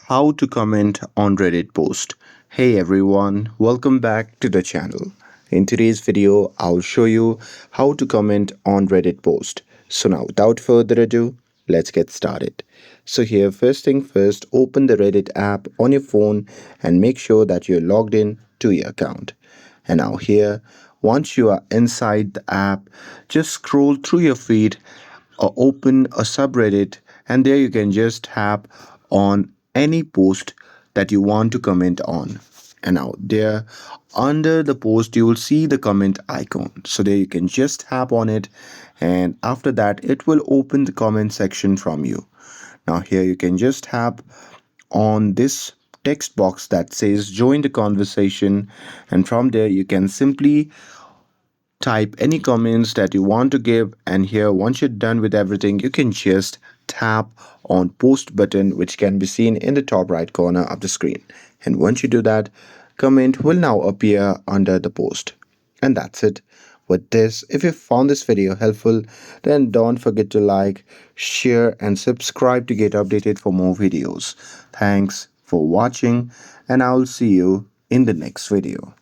How to comment on Reddit post. Hey everyone, welcome back to the channel. In today's video, I'll show you how to comment on Reddit post. So now without further ado, let's get started. So here first thing first, open the Reddit app on your phone and make sure that you're logged in to your account. And now here, once you are inside the app, just scroll through your feed or open a subreddit, and there you can just tap on any post that you want to comment on. And now there under the post you will see the comment icon, so there you can just tap on it, and after that it will open the comment section from you. Now here you can just tap on this text box that says join the conversation, and from there you can simply type any comments that you want to give, and here once you're done with everything you can just tap on post button, which can be seen in the top right corner of the screen. And once you do that, comment will now appear under the post. And that's it with this. If you found this video helpful, then don't forget to like, share and subscribe to get updated for more videos. Thanks for watching, and I'll see you in the next video.